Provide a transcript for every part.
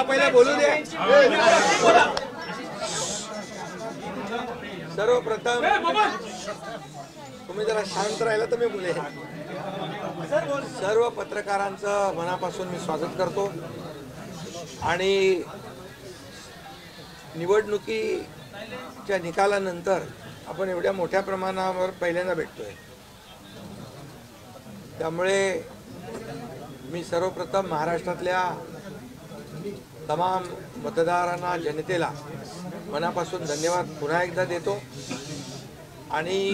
मला पहिले बोलू दे। सर्वप्रथम तुम्ही जरा शांत राहिला तर मी बोलेन। सर्व पत्रकारांचं मनापासून मी स्वागत करतो आणि निवडणुकीच्या निकालानंतर आपण एवढ्या मोठ्या प्रमाणावर पहिल्यांदा भेटतोय, त्यामुळे मी सर्वप्रथम महाराष्ट्रातल्या तमाम मतदारांना, जनतेला मनापासून धन्यवाद पुन्हा एकदा देतो आणि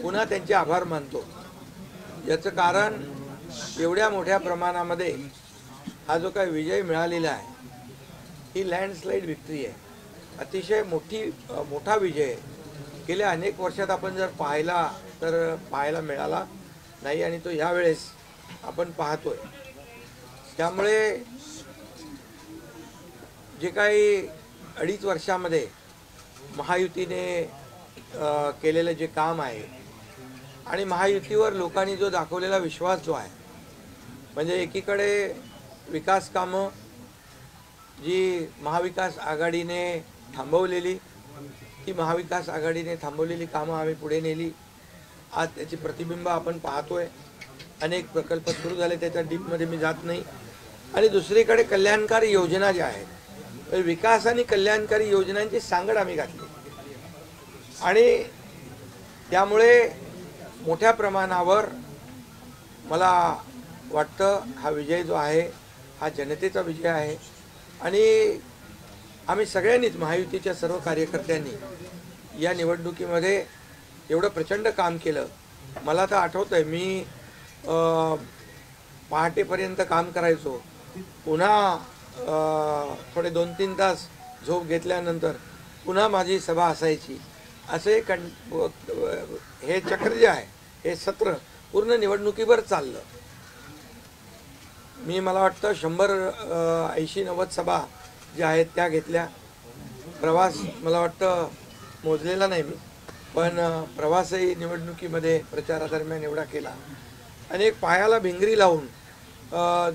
पुन्हा त्यांचे आभार मानतो। याचं कारण एवढ्या मोठ्या प्रमाणामध्ये हा जो काही विजय मिळालेला आहे ही लँडस्लाइड विक्ट्री आहे, अतिशय मोठा विजय आहे। गेल्या अनेक वर्षात आपण जर पाहायला मिळाला नाही आणि तो यावेळेस आपण पाहतोय। त्यामुळे जे काही 2.5 वर्षामध्ये महायुतीने केलेले जे काम आहे आणि महायुतीवर लोकांनी जो दाखवलेला विश्वास जो आहे, म्हणजे एकीकडे विकास कामं जी महाविकास आघाडीने थांबवलेली, ती महाविकास आघाडीने थांबवलेली कामं आम्ही पुढे नेली। आज त्याची प्रतिबिंब आपण पाहतोय, अनेक प्रकल्प सुरू झाले, त्याच्या डीपमध्ये मी जात नाही। आणि दुसरीकडे कल्याणकारी योजना ज्या आहेत, विकास आणि कल्याणकारी योजनांची सांगड आम्ही घातली आणि त्यामुळे मोठ्या प्रमाणावर मला वाटतं हा विजय जो आहे हा जनतेचा विजय आहे आणि आम्ही सगळ्यांनीच, महायुतीच्या सर्व कार्यकर्त्यांनी या निवडणुकीमध्ये एवढं प्रचंड काम केलं। मला तर आठवतंय मी पहाटेपर्यंत काम करायचो, पुन्हा थोडे 2-3 तास झोप घेतल्यानंतर पुन्हा माझी सभा असायची। असे हे चक्र जे आहे, हे सत्र पूर्ण निवडणुकीवर चाललं। मला वाटतं 180-90 सभा ज्या आहेत त्या घेतल्या। प्रवास मला वाटतं मोजलेला नाही मी, पण प्रवासही निवडणुकीमध्ये प्रचारादरम्यान एवढा केला। अनेक पायाला भिंगरी लावून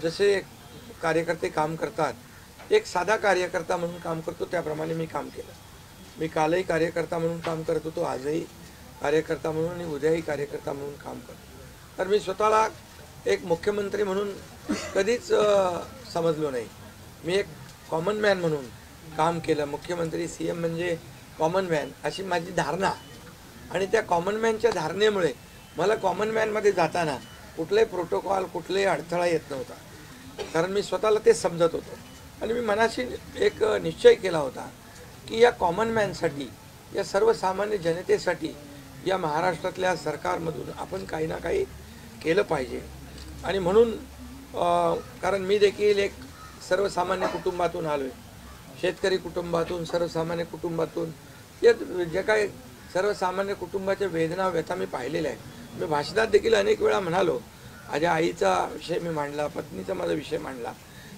जसे कार्यकर्ते काम करतात, एक साधा कार्यकर्ता म्हणून काम करतो त्याप्रमाणे मी काम केलं। मी कालही कार्यकर्ता म्हणून काम करत होतो, आजही कार्यकर्ता म्हणून आणि उद्याही कार्यकर्ता म्हणून काम करतो। तर मी स्वतःला एक मुख्यमंत्री म्हणून कधीच समजलो नाही, मी एक कॉमन मॅन म्हणून काम केलं। मुख्यमंत्री CM म्हणजे कॉमन मॅन अशी माझी धारणा, आणि त्या कॉमन मॅनच्या धारणेमुळे मला कॉमन मॅनमध्ये जाताना कुठलाही प्रोटोकॉल, कुठलाही अडथळा येत नव्हता, कारण मी स्वतःला ते समजत होतो। आणि मी मनाशी एक निश्चय केला होता की या कॉमन मॅनसाठी, या सर्वसामान्य जनतेसाठी या महाराष्ट्रातल्या सरकारमधून आपण काही ना काही केलं पाहिजे। आणि म्हणून कारण मी देखील एक सर्वसामान्य कुटुंबातून आलो आहे, शेतकरी कुटुंबातून, सर्वसामान्य कुटुंबातून, या जे काही सर्वसामान्य कुटुंबाच्या वेदना, व्यथा मी पाहिलेल्या आहेत। मी भाषणात देखील अनेक वेळा म्हणालो, माझ्या आईचा विषय मी मांडला, पत्नीचा माझा विषय मांडला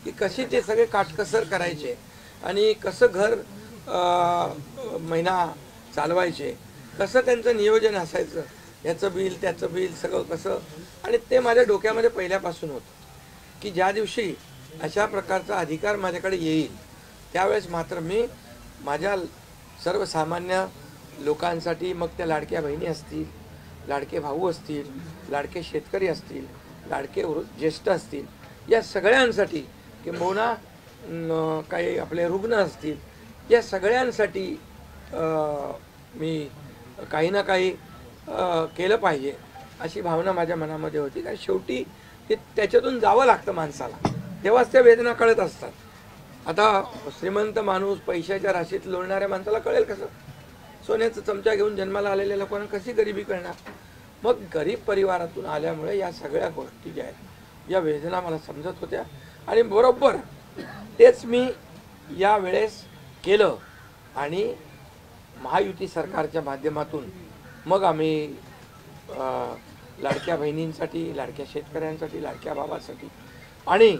की कसे ते सगळे काटकसर करायचे आणि कसं घर महिना चालवायचे, कसं त्यांचं नियोजन असायचं, याचं बिल त्याचं बिल सगळं कसं। आणि ते माझ्या डोक्यामध्ये पहिल्यापासून होतं की ज्या दिवशी अशा प्रकारचा अधिकार माझ्याकडे येईल त्यावेळेस मात्र मी माझ्या सर्वसामान्य लोकांसाठी, मग त्या लाडक्या बहिणी असतील, लाडके भाऊ असतील, लाडके शेतकरी असतील, लाडके ज्येष्ठ असतील, या सगळ्यांसाठी, किंबहुना काही आपले रुग्ण असतील, या सगळ्यांसाठी मी काही ना काही केलं पाहिजे अशी भावना माझ्या मनामध्ये होती। कारण शेवटी ते त्याच्यातून जावं लागतं माणसाला, तेव्हाच त्या वेदना कळत असतात। आता श्रीमंत माणूस, पैशाच्या राशीत लोळणाऱ्या माणसाला कळेल कसं? सोन्याचा चमचा घेऊन जन्माला आलेल्या लोकांना कशी गरिबी कळणार? मग गरीब परिवारातून आल्यामुळे या सगळ्या गोष्टी ज्या आहेत, या वेदना मला समजत होत्या आणि बरोबर तेच मी यावेळेस केलं। आणि महायुती सरकारच्या माध्यमातून मग आम्ही लाडक्या बहिणींसाठी, लाडक्या शेतकऱ्यांसाठी, लाडक्या बाबासाठी आणि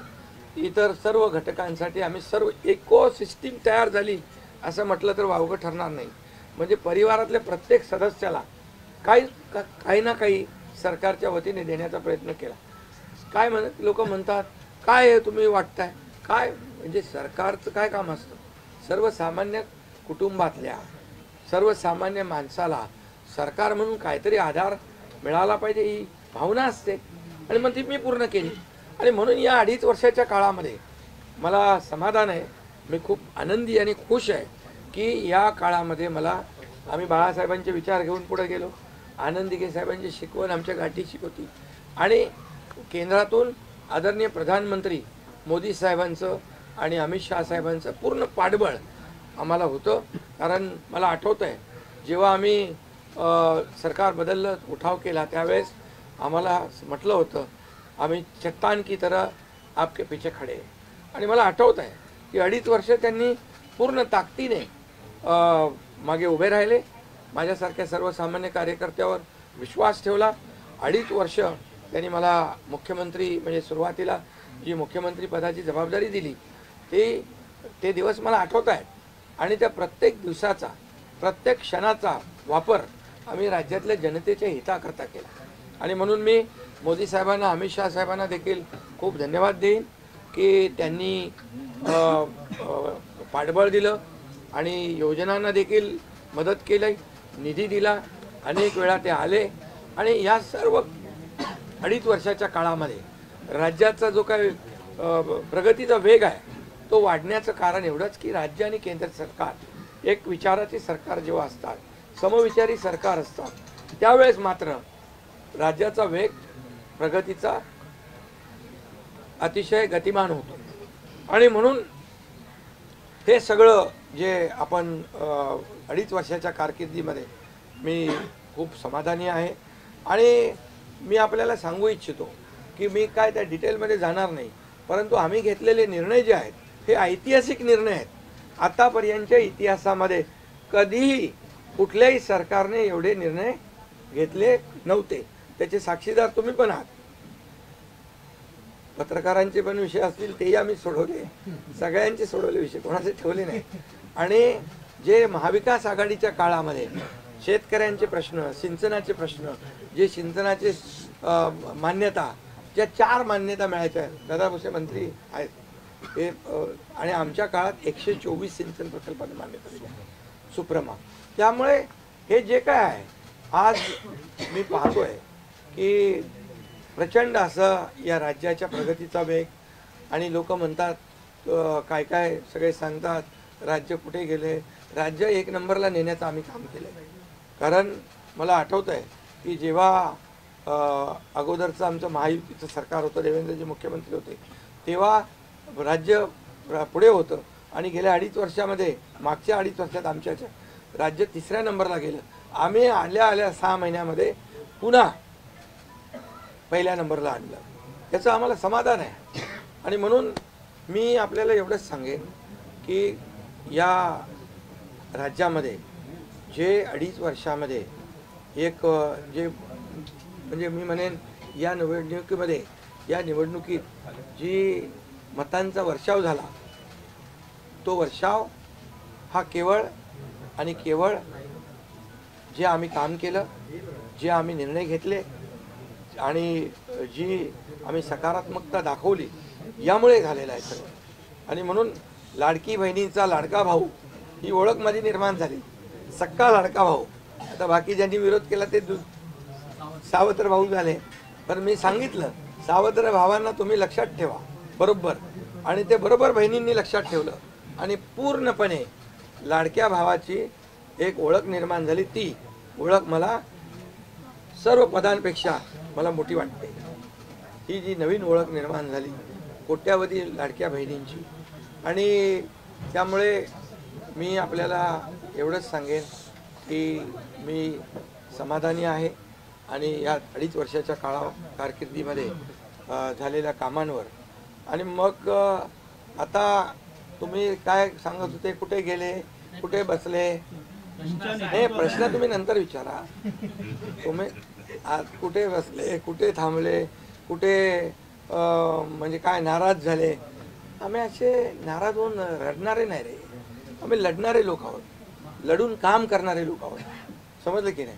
इतर सर्व घटकांसाठी आम्ही सर्व इकोसिस्टीम तयार झाली असं म्हटलं तर वावगं ठरणार नाही। म्हणजे परिवारातल्या प्रत्येक सदस्याला काही ना काही सरकारच्या वतीने देण्याचा प्रयत्न केला। काय लोक म्हणतात, काय तुम्ही वाटताय, काय म्हणजे सरकारचं काय काम असतं, सर्वसामान्य कुटुंबातल्या सर्वसामान्य माणसाला सरकार म्हणून काहीतरी आधार मिळाला पाहिजे ही भावना असते आणि मग ती मी पूर्ण केली. आणि म्हणून या 2.5 वर्षाच्या काळामध्ये मला समाधान आहे, मी खूप आनंदी आणि खुश आहे की या काळामध्ये मला आम्ही बाळासाहेबांचे विचार घेऊन पुढे गेलो, आनंद दिघे साहेबांची शिकवण आमच्या गाठीशी होती आणि केंद्रातून आदरणीय प्रधानमंत्री मोदी साहेबांचं आणि अमित शहा साहेबांचं पूर्ण पाठबळ आम्हाला होतं. कारण मला आठवतं आहे जेव्हा आम्ही सरकार बदललं उठाव केला त्यावेळेस आम्हाला म्हटलं होतं आम्ही चट्टान की तरह आपके पीछे खडे. आणि मला आठवतं आहे की 2.5 वर्ष त्यांनी पूर्ण ताकदीने मागे उभे राहिले, माझ्यासारख्या सर्वसामान्य कार्यकर्त्यावर विश्वास ठेवला. 2.5 वर्ष त्यांनी मला मुख्यमंत्री म्हणजे सुरुवातीला जी मुख्यमंत्री पदाची जबाबदारी दिली ते दिवस मला आठवत आहेत आणि त्या प्रत्येक दिवसाचा प्रत्येक क्षणाचा वापर आम्ही राज्यातल्या जनतेच्या हिताकरता केला. आणि म्हणून मी मोदी साहेबांना अमित शहा साहेबांना देखील खूप धन्यवाद देईन की त्यांनी पाठबळ दिलं आणि योजनांना देखील मदत केली, निधी दिला, अनेक वेळा ते आले. आणि या सर्व 2.5 वर्षाच्या काळामध्ये राज्याचा जो काही प्रगतीचा वेग आहे तो वाढण्याचं कारण एवढंच की राज्य आणि केंद्र सरकार एक विचाराचे सरकार जेव्हा असतात, समविचारी सरकार असतात, त्यावेळेस मात्र राज्याचा वेग प्रगतीचा अतिशय गतिमान होतो. आणि म्हणून हे सगळं जे आपण 2.5 वर्षाच्या कारकिर्दीमध्ये मी खूप समाधानी आहे. आणि मी आपल्याला सांगू इच्छितो की मी काय त्या डिटेलमध्ये जाणार नाही, परंतु आम्ही घेतलेले निर्णय जे आहेत हे ऐतिहासिक निर्णय आहेत. आतापर्यंतच्या इतिहासामध्ये कधीही कुठल्याही सरकारने एवढे निर्णय घेतले नव्हते. त्याचे साक्षीदार तुम्ही पण आहात. पत्रकारांचे पण विषय असतील तेही आम्ही सोडवले, सगळ्यांचे सोडवले विषय, कोणाचे ठेवले नाही. आणि जे महाविकास आघाडीच्या काळामध्ये शेतकऱ्यांचे प्रश्न, सिंचनाचे प्रश्न, जे सिंचनाचे मान्यता, ज्या 4 मान्यता मिळायच्या, दादा भुसे मंत्री आहेत ते, आणि आमच्या काळात 124 सिंचन प्रकल्पांना मान्यता दिली सुप्रमा. त्यामुळे हे जे काय आहे आज मी पाहतोय की प्रचंड असं या राज्याच्या प्रगतीचा वेग. आणि लोक म्हणतात काय काय सगळे सांगतात राज्य कुठे गेले, राज्य 1 नंबरला नेण्याचं आम्ही काम केलं. कारण मला आठवतं आहे की जेव्हा अगोदरचं आमचं महायुतीचं सरकार होतं, देवेंद्रजी मुख्यमंत्री होते, तेव्हा राज्य पुढे होतं आणि गेल्या 2.5 वर्षामध्ये मागच्या 2.5 वर्षात आमच्या राज्य 3ऱ्या नंबरला गेलं. आम्ही आल्या 6 महिन्यामध्ये पुन्हा 1ल्या नंबरला आणलं. याचं आम्हाला समाधान आहे. आणि म्हणून मी आपल्याला एवढंच सांगेन की या राज्यामध्ये जे 2.5 वर्षामध्ये एक जे म्हणजे मी म्हणेन या निवडणुकीत जी मतांचा वर्षाव झाला तो वर्षाव हा केवळ आणि केवळ जे आम्ही काम केलं, जे आम्ही निर्णय घेतले आणि जी आम्ही सकारात्मकता दाखवली यामुळे झालेला आहे सगळं. आणि म्हणून लाडकी बहिणीचा लाडका भाऊ ही ओळख माझी निर्माण झाली, सक्का लाडका भाऊ. आता बाकी ज्यांनी विरोध केला ते सावत्र भाऊ झाले, पण मी सांगितलं सावत्र भावांना तुम्ही लक्षात ठेवा बरोबर. आणि ते बरोबर बहिणींनी लक्षात ठेवलं आणि पूर्णपणे लाडक्या भावाची एक ओळख निर्माण झाली. ती ओळख मला सर्व पदांपेक्षा मला मोठी वाटते. ही जी नवीन ओळख निर्माण झाली कोट्यावधी लाडक्या बहिणींची. आणि त्यामुळे मी आपल्याला एवढंच सांगेन की मी समाधानी आहे आणि या 2.5 वर्षाच्या कारकिर्दीमध्ये झालेल्या कामांवर. आणि मग आता तुम्ही काय सांगत होते, कुठे गेले, कुठे बसले, हे प्रश्न तुम्ही नंतर विचारा. तुम्ही कुठे बसले, कुठे थांबले, कुठे म्हणजे काय नाराज झाले. आम्ही असे नाराज होऊन रडणारे नाही रे, आम्ही लढणारे लोक आहोत, लढून काम करणारे लोक आहोत. समजलं की नाही?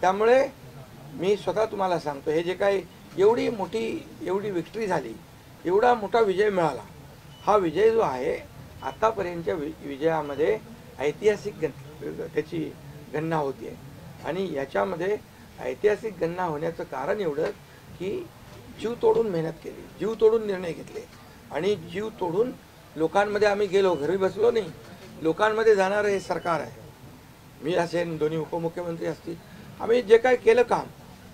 त्यामुळे मी स्वतः तुम्हाला सांगतो हे जे काही एवढी मोठी एवढी विक्ट्री झाली, एवढा मोठा विजय मिळाला, हा विजय जो आहे आतापर्यंतच्या विजयामध्ये ऐतिहासिक त्याची गणना होती आहे आणि याच्यामध्ये ऐतिहासिक गणना होण्याचं कारण एवढं की जीव तोडून मेहनत केली, जीव तोडून निर्णय घेतले आणि जीव तोडून लोकांमध्ये आम्ही गेलो, घरी बसलो नाही, लोकांमध्ये जाणारं हे सरकार आहे. मी असेल, दोन्ही उपमुख्यमंत्री असतील, आम्ही जे काय केलं काम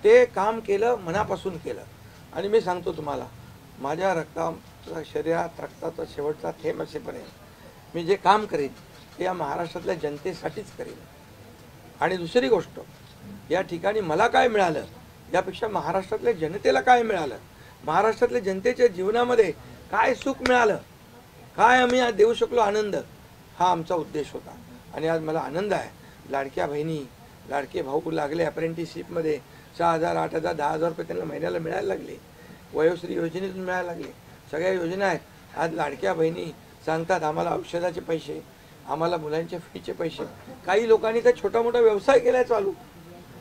ते काम केलं, मनापासून केलं. आणि मी सांगतो तुम्हाला, माझ्या रक्ताचा शरीरात रक्ताचा शेवटचा थेंब असेपर्यंत मी जे काम करेन ते या महाराष्ट्रातल्या जनतेसाठीच करेन. आणि दुसरी गोष्ट, या ठिकाणी मला काय मिळालं यापेक्षा महाराष्ट्रातल्या जनतेला काय मिळालं, महाराष्ट्रातल्या जनतेच्या जीवनामध्ये काय सुख मिळालं, काय आम्ही आज देऊ शकलो आनंद, हा आमचा उद्देश होता. आणि आज मला आनंद आहे, लाडक्या बहिणी लाडके भाऊ लागले अप्रेंटिसशिपमध्ये, 6,000 8,000 10,000 रुपये त्यांना महिन्याला मिळायला लागले, वयोश्री योजनेतून मिळायला लागले, सगळ्या योजना आहेत. आज लाडक्या बहिणी सांगतात आम्हाला औषधाचे पैसे, आम्हाला मुलांच्या फीचे पैसे. काही लोकांनी तर छोटा मोठा व्यवसाय केला चालू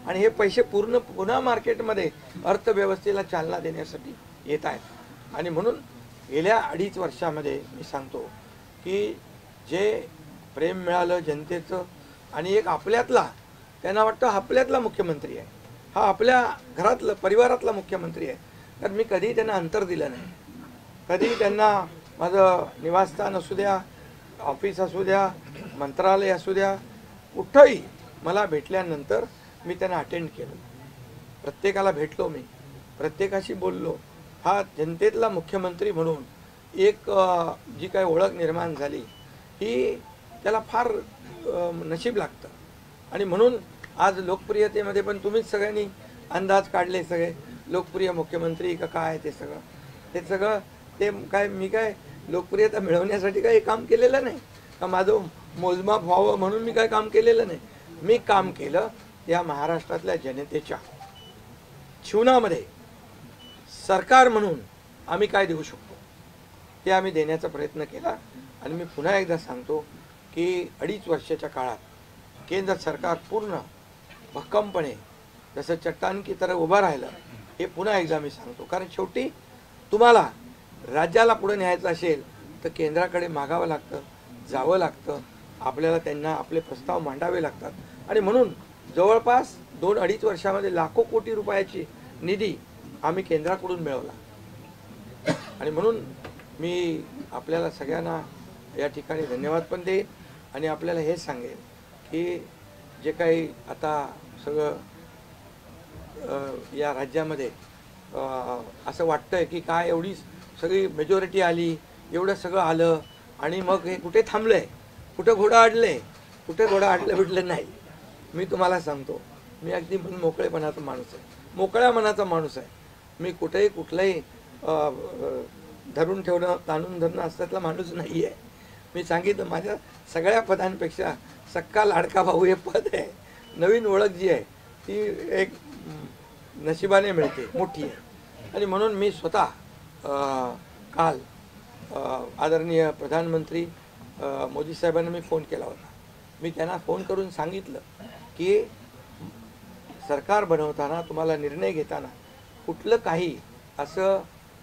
आणि हे पैसे पुन्हा मार्केटमध्ये अर्थव्यवस्थेला चालना देण्यासाठी येत आहेत. आणि म्हणून गेल्या 2.5 वर्षामध्ये मी सांगतो की जे प्रेम मिळालं जनतेचं आणि एक आपल्यातला, त्यांना वाटतं आपल्यातला मुख्यमंत्री आहे, हा आपल्या घरातला परिवारातला मुख्यमंत्री आहे. तर मी कधी त्यांना अंतर दिलं नाही, कधी त्यांना माझं निवासस्थान असू द्या, ऑफिस असू द्या, मंत्रालय असू द्या, कुठंही मला भेटल्यानंतर मी त्यांना अटेंड केलं, प्रत्येकाला भेटलो, मी प्रत्येकाशी बोललो. हा जनतेतला मुख्यमंत्री म्हणून एक जी काही ओळख निर्माण झाली ही त्याला फार नशीब लागतं. आणि म्हणून आज लोकप्रियतेमध्ये पण तुम्हीच सगळ्यांनी अंदाज काढले, सगळे लोकप्रिय मुख्यमंत्री का काय, ते सगळं ते काय, मी काय लोकप्रियता मिळवण्यासाठी काही काम केलेलं नाही का, माझं मोजमाप व्हावं म्हणून मी काय काम केलेलं नाही. मी काम केलं या महाराष्ट्रातल्या जनतेच्या जीवनामध्ये सरकार म्हणून आम्ही काय देऊ शकतो ते आम्ही देण्याचा प्रयत्न केला. आणि मी पुन्हा एकदा सांगतो की 2.5 वर्षाच्या काळात केंद्र सरकार पूर्ण भक्कमपणे जसं चट्टान की तरह उभं राहिलं, हे पुन्हा एकदा मी सांगतो. कारण शेवटी तुम्हाला राज्याला पुढे न्यायचं असेल तर केंद्राकडे मागावं लागतं, जावं लागतं, आपल्याला त्यांना आपले प्रस्ताव मांडावे लागतात. आणि म्हणून जवळपास 2-2.5 वर्षामध्ये लाखो कोटी रुपयाची निधी आम्ही केंद्राकडून मिळवला. आणि म्हणून मी आपल्याला सगळ्यांना या ठिकाणी धन्यवाद पण देईन आणि आपल्याला हे सांगेन की जे काही आता सगळं या राज्यामध्ये असं वाटतंय की काय एवढी सगळी मेजॉरिटी आली, एवढं सगळं आलं आणि मग हे कुठे थांबलंय, कुठं घोडा अडलंय, कुठे घोडा अडलं भेटलं नाही. मी तुम्हाला सांगतो, मी अगदी मोकळेपणाचा माणूस आहे, मोकळ्या मनाचा माणूस आहे. मी कुठेही कुठलंही धरून ठेवणं, ताणून धरणं असल्यातला माणूस नाही आहे. मी सांगितलं, माझ्या सगळ्या पदांपेक्षा सक्का लाडका भाऊ हे पद आहे. नवीन ओळख जी आहे ती एक नशिबाने मिळते, मोठी आहे. आणि म्हणून मी स्वतः काल आदरणीय प्रधानमंत्री मोदी साहेबांना मी फोन केला होता. मी त्यांना फोन करून सांगितलं की सरकार बनवताना, तुम्हाला निर्णय घेताना कुठलं काही असं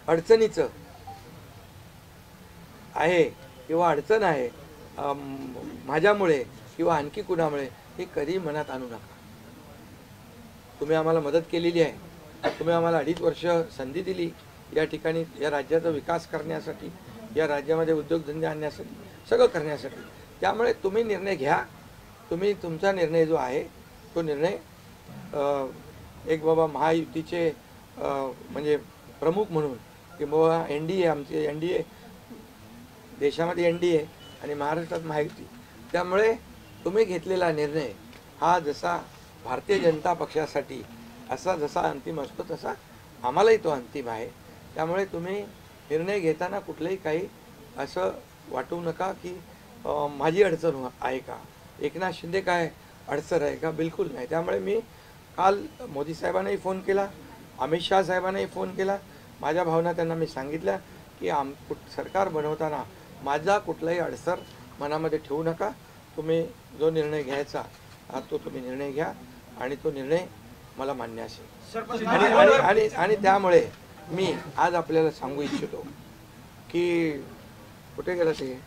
अडचणीचं आहे किंवा अडचण आहे माझ्यामुळे किंवा आणखी कुणामुळे, हे कधी मनात आणू नका. तुम्ही आम्हाला मदत केलेली आहे, तुम्ही आम्हाला 2.5 वर्ष संधी दिली या ठिकाणी या राज्याचा विकास करण्यासाठी, या राज्यामध्ये उद्योगधंदे आणण्यासाठी, सगळं करण्यासाठी. त्यामुळे तुम्ही निर्णय घ्या. तुम्ही तुमचा निर्णय जो आहे तो निर्णय एक बाबा महायुतीचे म्हणजे प्रमुख म्हणून की बाबा NDA, आमचे NDA, देशामध्ये NDA आणि महाराष्ट्रात महायुती. त्यामुळे तुम्ही घेतलेला निर्णय हा जसा भारतीय जनता पक्षासाठी असा जसा अंतिम असतो तसा आम्हालाही तो अंतिम आहे. त्यामुळे तुम्ही निर्णय घेताना कुठलंही काही असं वाटू नका की माझी अडचण आहे का, एकनाथ शिंदे काय अडचण आहे का, बिलकुल नाही. त्यामुळे मी काल मोदी साहेबांनाही फोन केला, अमित शाह साहेबांनाही फोन केला. माझ्या भावना त्यांना मी सांगितल्या की सरकार बनवताना माझा कुठलाही अडसर मनामध्ये ठेवू नका. तुम्ही जो निर्णय घ्यायचा तो तुम्ही निर्णय घ्या आणि तो निर्णय मला मान्य असेल. आणि त्यामुळे मी आज आपल्याला सांगू इच्छितो की कुठे गेला ते?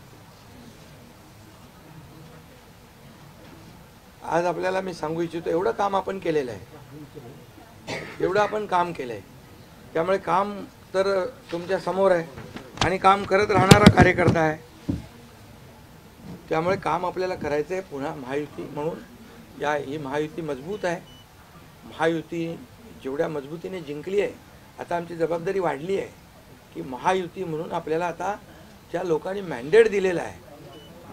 आज आपल्याला मी सांगू इच्छितो, एवढं काम आपण केलेलं आहे, एवढं आपण काम केलं आहे. त्यामुळे काम तर तुमच्या समोर आहे आणि काम करत राहणारा कार्यकर्ता आहे. त्यामुळे काम आपल्याला करायचं आहे. पुन्हा महायुती म्हणून ही महायुती मजबूत आहे. महायुती जेवढ्या मजबूतीने जिंकली आहे, आता आमची जबाबदारी वाढली आहे की महायुती म्हणून आपल्याला आता ज्या लोकांनी मॅन्डेट दिलेला आहे,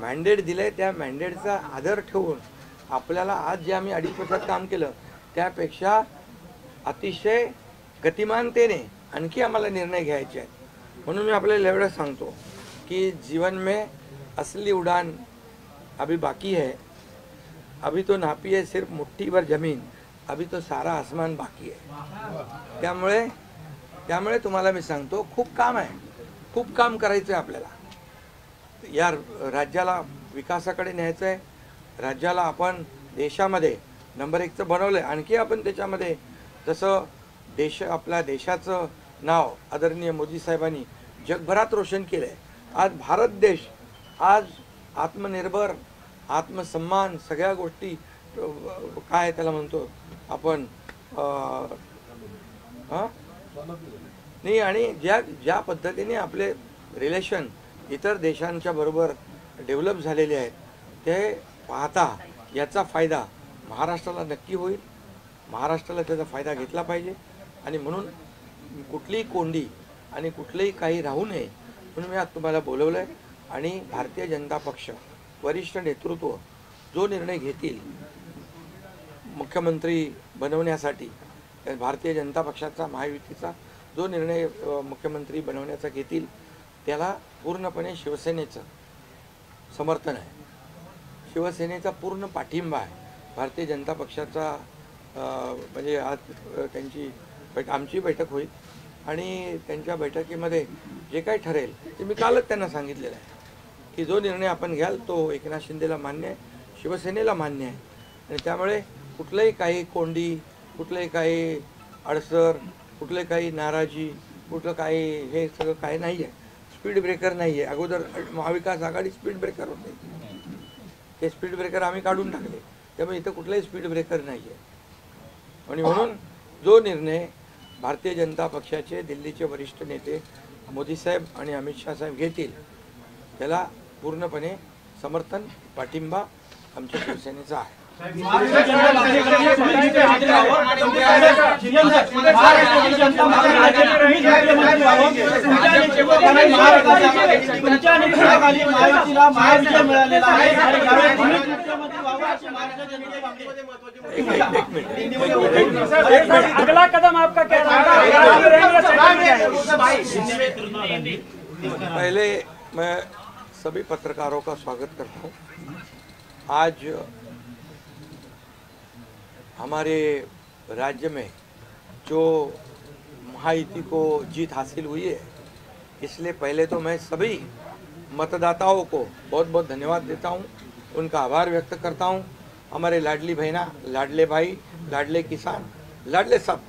मॅन्डेट दिलं आहे, त्या मॅन्डेटचा आदर ठेवून आपल्याला आज जे आम्ही 2.5 वर्षात काम केलं त्यापेक्षा अतिशय गतिमानतेने आणखी आम्हाला निर्णय घ्यायचे आहेत. म्हणून मी आपल्याला एवढं सांगतो कि जीवन में असली उड़ान अभी बाकी है. अभी तो नापी है सिर्फ मुट्ठी भर जमीन, अभी तो सारा आसमान बाकी है. त्यामुळे तुम्हाला मी सांगतो, खूप काम आहे, खूप काम करायचं आहे आपल्याला. या राज्याला विकासाकडे न्यायचं आहे. राज्याला आपण देशामध्ये नंबर 1चं बनवलं आहे. आणखी आपण त्याच्यामध्ये जसं आपल्या देशाचं नाव आदरणीय मोदी साहेबांनी जगभरात रोशन केलं आहे. आज भारत देश आज आत्मनिर्भर, आत्मसन्मान, सगळ्या गोष्टी काय त्याला म्हणतो आपण नाही, आणि ज्या पद्धतीने आपले रिलेशन इतर देशांच्या बरोबर डेव्हलप झालेले आहेत ते पाहता याचा फायदा महाराष्ट्राला नक्की होईल. महाराष्ट्राला त्याचा फायदा घेतला पाहिजे आणि म्हणून कुठलीही कोंडी आणि कुठलेही काही राहू नये म्हणून मी आज तुम्हाला बोलवलं आहे. आणि भारतीय जनता पक्ष वरिष्ठ नेतृत्व जो निर्णय घेतील मुख्यमंत्री बनवण्यासाठी, भारतीय जनता पक्षाचा महायुतीचा जो निर्णय मुख्यमंत्री बनवण्याचा घेतील त्याला पूर्णपणे शिवसेनेचं समर्थन आहे. शिवसेनेचा पूर्ण पाठिंबा आहे. भारतीय जनता पक्षाचा म्हणजे आज आमची बैठक होईल आणि त्यांच्या बैठकीमध्ये जे काही ठरेल ते मी कालच त्यांना सांगितलेलं आहे की जो निर्णय आपण घ्याल तो एकनाथ शिंदेला मान्य आहे, शिवसेनेला मान्य आहे. आणि त्यामुळे कुठलंही काही कोंडी, कुठलंही काही अडसर, कुठले काही नाराजी, कुठलं काही हे सगळं काही नाही आहे. स्पीड ब्रेकर नाही आहे. अगोदर महाविकास आघाडी स्पीड ब्रेकर होते, ते स्पीड ब्रेकर आम्ही काढून टाकले. त्यामुळे इथं कुठलाही स्पीड ब्रेकर नाही आहे. आणि म्हणून जो निर्णय भारतीय जनता पक्षाचे दिल्लीचे वरिष्ठ नेते मोदी साहेब आणि अमित शाह साहेब घेतील त्याला पूर्णपणे समर्थन, पाठिंबा आमच्या शिवसेनेचा आहे. अगला कदम आपका क्या पहले मैं सभी पत्रकारों का स्वागत करता हूँ. आज हमारे राज्य में जो महायुति को जीत हासिल हुई है, इसलिए पहले तो मैं सभी मतदाताओं को बहुत बहुत धन्यवाद देता हूँ, उनका आभार व्यक्त करता हूँ. हमारे लाडली बहना, लाडले भाई, लाडले किसान, लाडले सब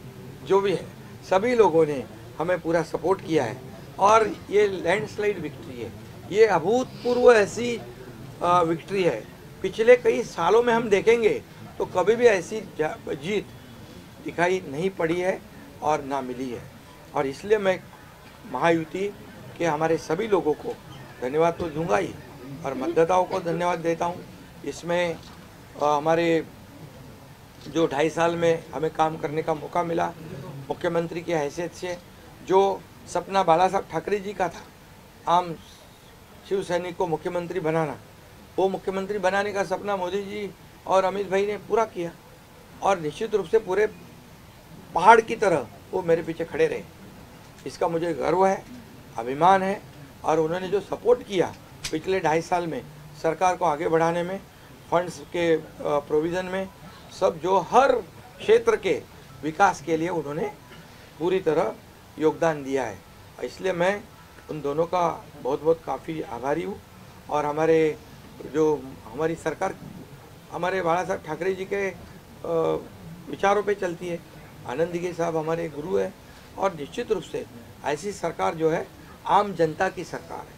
जो भी है, सभी लोगों ने हमें पूरा सपोर्ट किया है और ये लैंडस्लाइड विक्ट्री है. ये अभूतपूर्व ऐसी विक्ट्री है. पिछले कई सालों में हम देखेंगे तो कभी भी ऐसी जीत दिखाई नहीं पड़ी है और ना मिली है. और इसलिए मैं महायुति के हमारे सभी लोगों को धन्यवाद तो दूंगा ही और मतदाताओं को धन्यवाद देता हूँ. इसमें हमारे जो 2.5 साल में हमें काम करने का मौका मिला, मुख्यमंत्री की हैसियत से जो सपना बाला साहब ठाकरे जी का था, आम शिव सैनिक को मुख्यमंत्री बनाना, वो मुख्यमंत्री बनाने का सपना मोदी जी और अमित भाई ने पूरा किया. और निश्चित रूप से पूरे पहाड़ की तरह वो मेरे पीछे खड़े रहे. इसका मुझे गर्व है, अभिमान है. और उन्होंने जो सपोर्ट किया पिछले 2.5 साल में सरकार को आगे बढ़ाने में, फंड्स के प्रोविज़न में, सब जो हर क्षेत्र के विकास के लिए उन्होंने पूरी तरह योगदान दिया है. इसलिए मैं उन दोनों का बहुत बहुत काफ़ी आभारी हूँ. और हमारी सरकार हमारे बाला साहब ठाकरे जी के विचारों पे चलती है. आनंद दिघे साहब हमारे गुरु है और निश्चित रूप से ऐसी सरकार जो है आम जनता की सरकार है.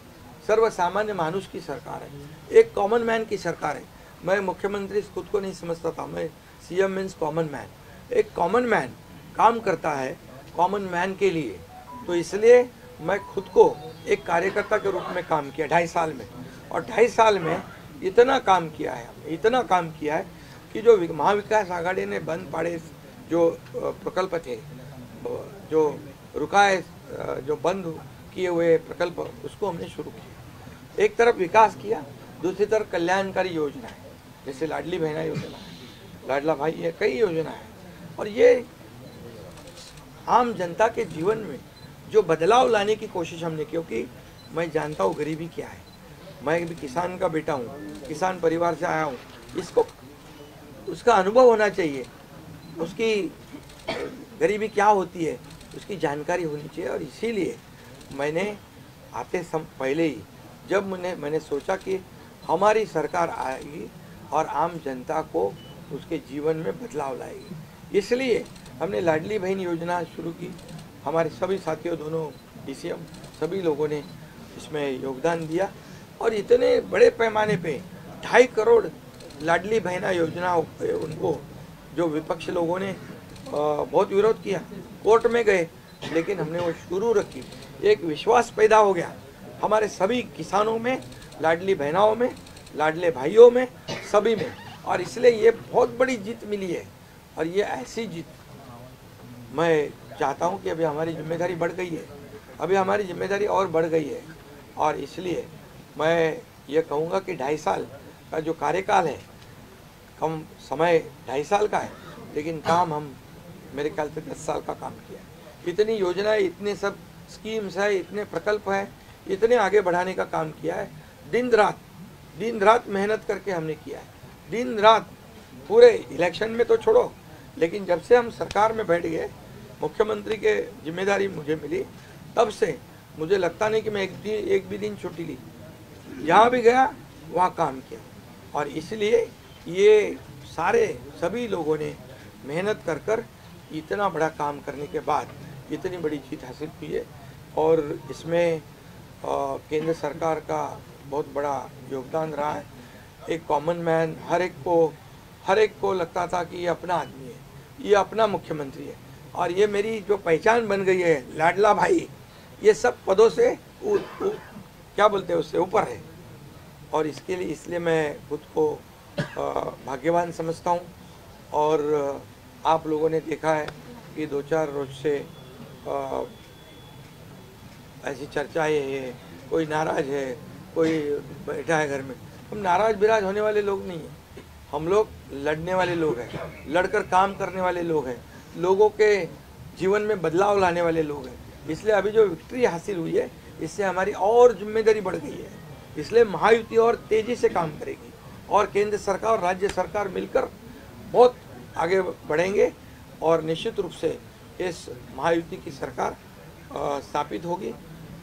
सर्वसामान्य मानुष की सरकार है, एक कॉमन मैन की सरकार है। मैं मुख्यमंत्री खुद को नहीं समझता था, मैं सीएम मीन्स कॉमन मैन। एक कॉमन मैन काम करता है कॉमन मैन के लिए, तो इसलिए मैं खुद को एक कार्यकर्ता के रूप में काम किया 2.5 साल में। और 2.5 साल में इतना काम किया है, इतना काम किया है कि जो महाविकास आघाड़ी ने बंद पड़े जो प्रकल्प थे, जो रुकाए, जो बंद किए हुए प्रकल्प, उसको हमने शुरू किया। एक तरफ विकास किया, दूसरी तरफ कल्याणकारी योजना है, जैसे लाडली बहना योजना है, लाडला भाई है, कई योजना है। और ये आम जनता के जीवन में जो बदलाव लाने की कोशिश हमने की, क्योंकि मैं जानता हूँ गरीबी क्या है। मैं भी किसान का बेटा हूँ, किसान परिवार से आया हूँ, इसको उसका अनुभव होना चाहिए, उसकी गरीबी क्या होती है उसकी जानकारी होनी चाहिए। और इसीलिए मैंने पहले ही जब मैंने सोचा कि हमारी सरकार आएगी और आम जनता को उसके जीवन में बदलाव लाएगी, इसलिए हमने लाडली बहन योजना शुरू की। हमारे सभी साथियों, दोनों डीसीएम, सभी लोगों ने इसमें योगदान दिया और इतने बड़े पैमाने पे 2.5 करोड़ लाडली बहना योजना उनको जो विपक्ष लोगों ने बहुत विरोध किया, कोर्ट में गए, लेकिन हमने वो शुरू रखी। एक विश्वास पैदा हो गया हमारे सभी किसानों में, लाडली बहनाओं में, लाडले भाइयों में, सभी में। और इसलिए ये बहुत बड़ी जीत मिली है। और ये ऐसी जीत मैं चाहता हूँ कि अभी हमारी जिम्मेदारी बढ़ गई है, अभी हमारी जिम्मेदारी और बढ़ गई है। और इसलिए मैं ये कहूँगा कि 2.5 साल का जो कार्यकाल है, कम समय 2.5 साल का है, लेकिन काम हम मेरे ख्याल से 10 साल का काम किया है। इतनी योजनाएं, इतने सब स्कीम्स है, इतने प्रकल्प है, इतने आगे बढ़ाने का काम किया है। दिन रात मेहनत करके हमने किया है, दिन रात। पूरे इलेक्शन में तो छोड़ो, लेकिन जब से हम सरकार में बैठ गए, मुख्यमंत्री के जिम्मेदारी मुझे मिली, तब से मुझे लगता नहीं कि मैं एक भी दिन छुट्टी ली। जहाँ भी गया वहाँ काम किया। और इसलिए ये सभी लोगों ने मेहनत कर इतना बड़ा काम करने के बाद इतनी बड़ी जीत हासिल की है। और इसमें केंद्र सरकार का बहुत बड़ा योगदान रहा है। एक कॉमन मैन, हर एक को लगता था कि ये अपना आदमी है, ये अपना मुख्यमंत्री है। और ये मेरी जो पहचान बन गई है, लाडला भाई, ये सब पदों से क्या बोलते हैं, उससे ऊपर है। और इसलिए मैं खुद को भाग्यवान समझता हूँ। और आप लोगों ने देखा है कि 2-4 रोज से ऐसी चर्चाएं है, कोई नाराज है, कोई बैठा है घर में। हम नाराज बिराज होने वाले लोग नहीं हैं, हम लोग लड़ने वाले लोग हैं, लड़कर काम करने वाले लोग हैं, लोगों के जीवन में बदलाव लाने वाले लोग हैं। इसलिए अभी जो विक्ट्री हासिल हुई है, इससे हमारी और जिम्मेदारी बढ़ गई है। इसलिए महायुति और तेजी से काम करेगी और केंद्र सरकार और राज्य सरकार मिलकर बहुत आगे बढ़ेंगे और निश्चित रूप से इस महायुति की सरकार स्थापित होगी।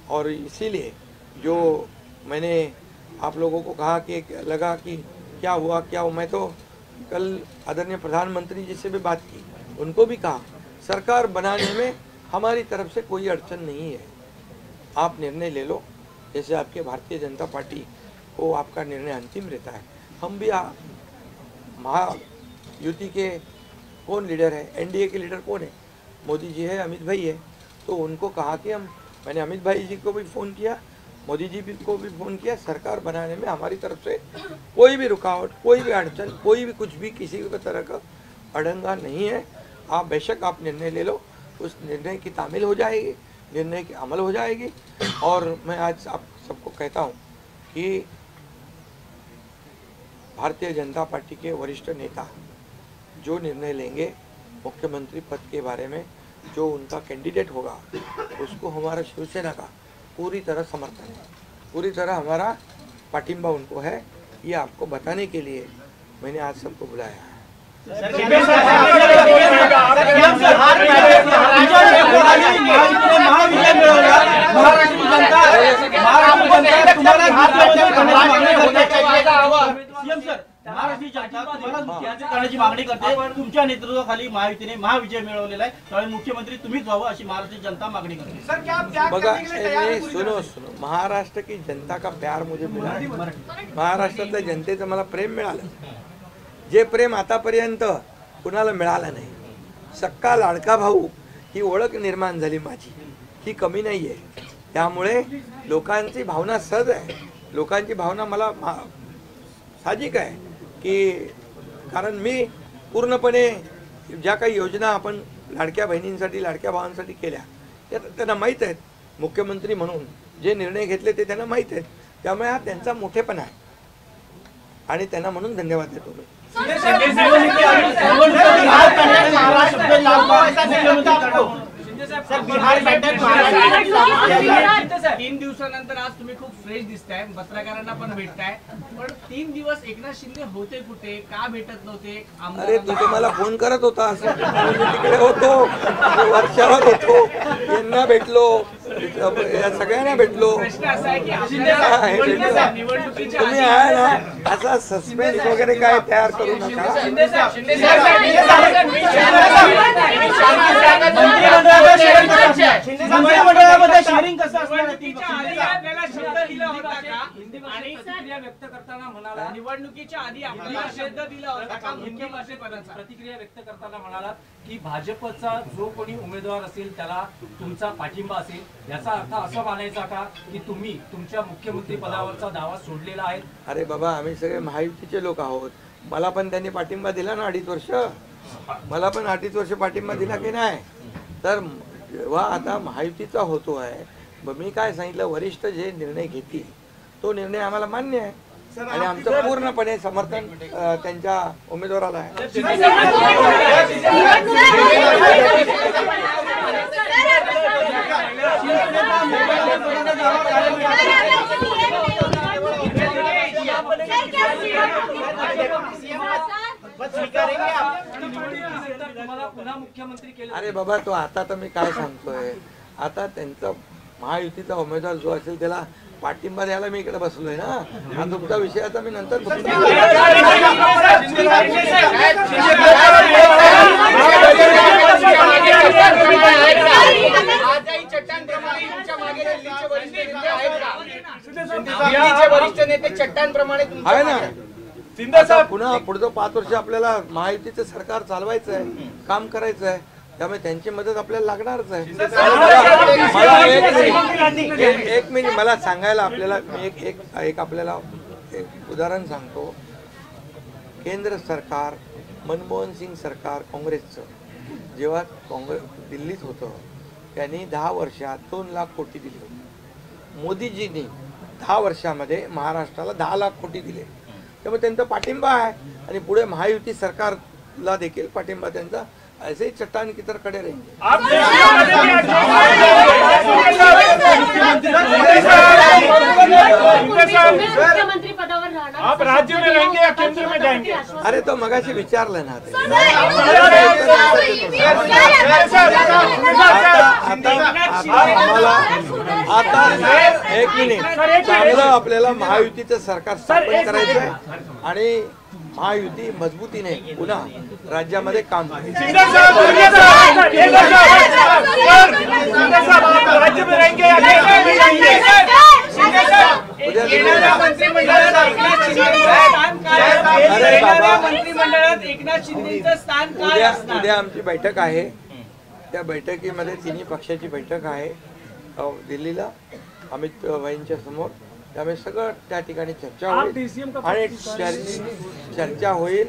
और इसीलिए जो मैंने आप लोगों को कहा कि लगा कि क्या हुआ, मैं तो कल आदरणीय प्रधानमंत्री जी से भी बात की, उनको भी कहा सरकार बनाने में हमारी तरफ से कोई अड़चन नहीं है, आप निर्णय ले लो। जैसे आपके भारतीय जनता पार्टी को आपका निर्णय अंतिम रहता है, हम भी महायुति के कौन लीडर है, एनडीए के लीडर कौन है, मोदी जी है, अमित भाई है। तो उनको कहा कि मैंने अमित भाई जी को भी फ़ोन किया, मोदी जी को भी फ़ोन किया, सरकार बनाने में हमारी तरफ से कोई भी रुकावट, कोई भी अड़चन, कोई भी कुछ भी किसी भी तरह का अड़ंगा नहीं है। आप बेशक आप निर्णय ले लो, उस निर्णय की तामील हो जाएगी, निर्णय की अमल हो जाएगी। और मैं आज आप सबको कहता हूँ कि भारतीय जनता पार्टी के वरिष्ठ नेता जो निर्णय लेंगे मुख्यमंत्री पद के बारे में, जो उनका कैंडिडेट होगा, उसको हमारा शिवसेना का पूरी तरह समर्थन है, पूरी तरह हमारा पाटिंबा उनको है। ये आपको बताने के लिए मैंने आज सबको बुलाया है। महाराष्ट्र जनता तुम्हाला मुख्यमंत्री करण्याची मागणी करते, तुमच्या तुमच्या नेतृत्वाखाली महायुतीने महाविजय मिळवलेला आहे, त्यामुळे मुख्यमंत्री तुम्हीच व्हावं अशी महाराष्ट्राची जनता मागणी करते। बघा सुनो महाराष्ट्र की जनता का प्यार मुझे मिला, महाराष्ट्रातल्या जनतेचं मला प्रेम मिळालं, जे प्रेम आतापर्यंत कुणाला मिळालं नाही। सक्का लाडका भाऊ ही ओळख निर्माण झाली माझी, ही कमी नाही आहे। त्यामुळे लोकांची भावना सहज आहे, लोकांची भावना मला साहजिक आहे की कारण मी पूर्णपणे ज्या काही योजना आपण लाडक्या बहिणींसाठी लाडक्या भावांसाठी केल्या त्या त्यांना माहीत आहेत, मुख्यमंत्री म्हणून जे निर्णय घेतले ते त्यांना माहीत आहेत, त्यामुळे हा त्यांचा मोठेपणा आहे आणि त्यांना म्हणून धन्यवाद देतो मी। सर बिहार बैठक 3 दिवसानंतर आज तुम्ही खूप फ्रेश दिसताय, पत्रकारांना पण भेटताय, पण 3 दिवस एकनाथ शिंदे होते कुठे, का भेटत नव्हते? अरे तू मला फोन करत होता, तिकडे होतो, वर्षावर होतो, यांना भेटलो, या सगळ्यांना भेटलो। प्रश्न असा आहे की निवडणुकीच्या तुम्ही आहे ना असा सस्पेन्स वगैरे काय तयार करू नका। मंत्रिमंडळामध्ये शेअरिंग कसं असणार? आपल्याला शब्द दिला होता का आणि प्रतिक्रिया व्यक्त करताना म्हणाला, निवडणुकीच्या आधी आपल्याला शब्द दिला होता का मुख्यमंत्रीपदाचा? प्रतिक्रिया व्यक्त करताना म्हणाला की भाजपचा जो कोणी उमेदवार असेल त्याला तुमचा पाठिंबा असेल, याचा अर्थ असा मानायचा का की तुम्ही तुमच्या मुख्यमंत्री पदावरचा दावा सोडलेला आहे? अरे बाबा आम्ही सगळे महायुतीचे लोक आहोत, मला पण त्यांनी पाठिंबा दिला ना 2.5 वर्ष, मला पण 2.5 वर्ष पाठिंबा दिला की नाही? तर जेव्हा आता महायुतीचा होतो आहे, मी काय सांगितलं, वरिष्ठ जे निर्णय घेतील तो निर्णय आम्हाला मान्य आहे आणि आमचं पूर्णपणे समर्थन त्यांच्या उमेदवाराला आहे। अरे बाबा तो आता तर मी काय सांगतोय, आता त्यांचा महायुतीचा उमेदवार जो असेल त्याला पाठिंबा द्यायला मी इकडे बसलोय ना, हा तुमचा विषय आता मी नंतर आहे ना। आता पुन्हा पुढचं 5 वर्ष आपल्याला महायुतीचं सरकार चालवायचं आहे, काम करायचं आहे, त्यामुळे त्यांची मदत आपल्याला लागणारच आहे। एक मिनिट मला सांगायला आपल्याला मी एक आपल्याला एक उदाहरण सांगतो। केंद्र सरकार मनमोहन सिंग सरकार काँग्रेसचं जेव्हा दिल्लीत होतं त्यांनी 10 वर्षात 2 लाख कोटी दिले होते, मोदीजींनी 10 वर्षामध्ये महाराष्ट्राला 10 लाख कोटी दिले, त्यामुळे त्यांचा पाठिंबा आहे आणि पुढे महायुती सरकारला देखील पाठिंबा त्यांचा ऐसे ही चट्टान की तरह खड़े रहेंगे। मुख्यमंत्री पदावर रहना, आप राज्य में रहेंगे या केंद्र में जाएंगे? अरे तो मगाशी विचारलं ना आता 1 मिनिट, चांगलं आपल्याला महायुतीचं सरकार स्थापन करायचं आहे आणि महायुती मजबूतीने पुन्हा राज्यामध्ये काम करेल। उद्या आमची बैठक आहे, त्या बैठकीमध्ये तिन्ही पक्षाची बैठक आहे दिल्लीला अमित भाईंच्या समोर, त्यामुळे सगळं त्या ठिकाणी चर्चा होईल आणि चर्चा होईल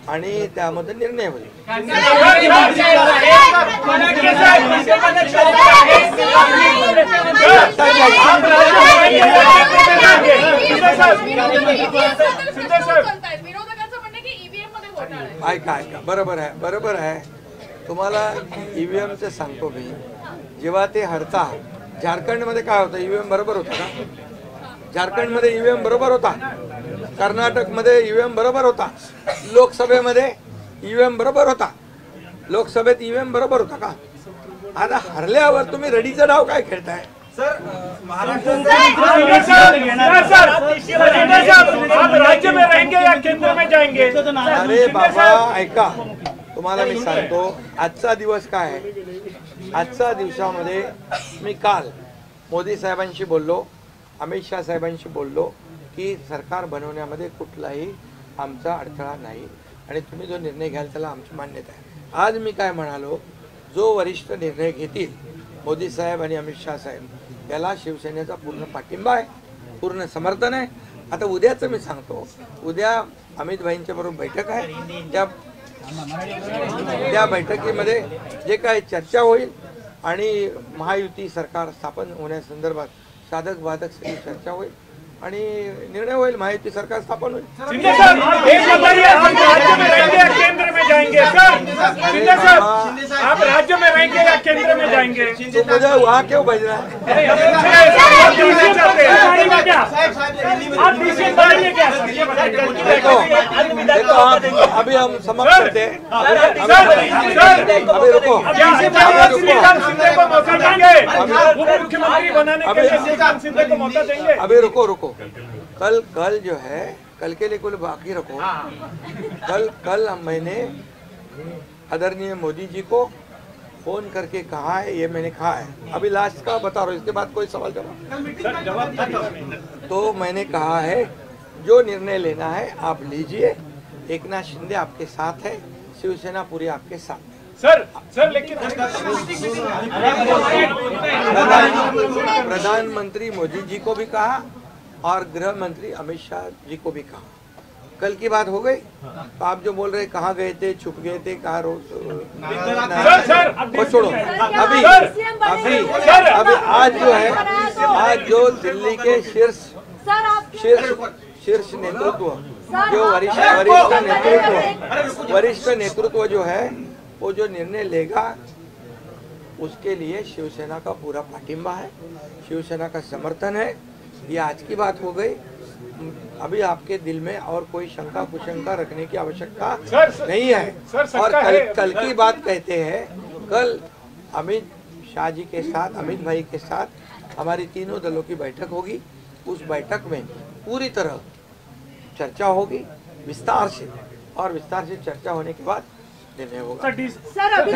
आणि त्यामध्ये निर्णय होईल। ऐका बरोबर आहे तुम्हाला ईव्हीएमचं सांगतो मी, जेव्हा ते हरता झारखंडमध्ये काय होतं, ईव्हीएम बरोबर होता का? झारखंडमध्ये ईव्हीएम बरोबर होता, कर्नाटकमध्ये ईव्हीएम बरोबर होता, लोकसभेमध्ये ईव्हीएम बरोबर होता, लोकसभेत ईव्हीएम बरोबर होता का? आता हरल्यावर तुम्ही रडीचा डाव काय खेळताय? राज्य में रहेंगे या केंद्र में जाएंगे? अरे बाबा ऐका, तुम्हाला मी सांगतो आजचा दिवस काय आहे. आजच्या दिवसामध्ये मी काल मोदी साहेबांशी बोललो, अमित शाह साहेबांशी बोललो की सरकार बनवण्यामध्ये कुठलाही आमचा अडथळा नाही आणि तुम्ही जो निर्णय घ्याल त्याला आमची मान्यता आहे. आज मी काय म्हणालो, जो वरिष्ठ निर्णय घेतील मोदी साहेब आणि अमित शाह साहेब याला शिवसेनेचा पूर्ण पाठिंबा आहे, पूर्ण समर्थन आहे. आता उद्याचं मी सांगतो, उद्या अमित भाईंच्या बरोबर बैठक आहे. त्या बैठकीमध्ये जे काही चर्चा होईल आणि महायुती सरकार स्थापन होण्यासंदर्भात साधक बाधक सगळी चर्चा होईल आणि निर्णय होईल, महायुती सरकार स्थापन होईल. शिंदे साहब, एक बताइए, आप राज्य में रहेंगे या केंद्र में जाएंगे? सर शिंदे साहब, आप राज्य में रहेंगे या केंद्र में जाएंगे? तो मुझे वहाँ क्यों भेजना है? आप डीसी चाहते हैं क्या? आप डीसी बनाएंगे क्या? देखो अभी हम समाप्त करते हैं. अभी रुको, शिंदे को मौका देंगे, उप मुख्यमंत्री बनाने के लिए श्रीकांत शिंदे को मौका देंगे. अभी रुको. कल जो है, कल के लिए कुल बाकी रखो. कल मैंने आदरणीय मोदी जी को फोन करके कहा है, ये मैंने कहा है. अभी लास्ट का बता रहा हूँ, इसके बाद कोई सवाल जवाब. तो मैंने कहा है जो निर्णय लेना है आप लीजिए. एकनाथ शिंदे आपके साथ है, शिवसेना पूरी आपके साथ है. सर लेकिन प्रधानमंत्री मोदी जी को भी कहा और गृह मंत्री अमित शाह जी को भी कहा. कल की बात हो गई. तो आप जो बोल रहे कहाँ गए थे, छुप गए थे, कहाँ वो छोड़ो. अभी आज जो है, आज जो दिल्ली के शीर्ष नेतृत्व, जो वरिष्ठ नेतृत्व जो है, वो जो निर्णय लेगा उसके लिए शिवसेना का पूरा पाठिंबा है, शिवसेना का समर्थन है. ये आज की बात हो गई. अभी आपके दिल में और कोई शंका कुशंका रखने की आवश्यकता नहीं है. और कल की बात कहते हैं, कल अमित शाह जी के साथ, अमित भाई के साथ हमारी तीनों दलों की बैठक होगी. उस बैठक में पूरी तरह चर्चा होगी विस्तार से, और विस्तार से चर्चा होने के बाद निर्णय होगा. सर अभी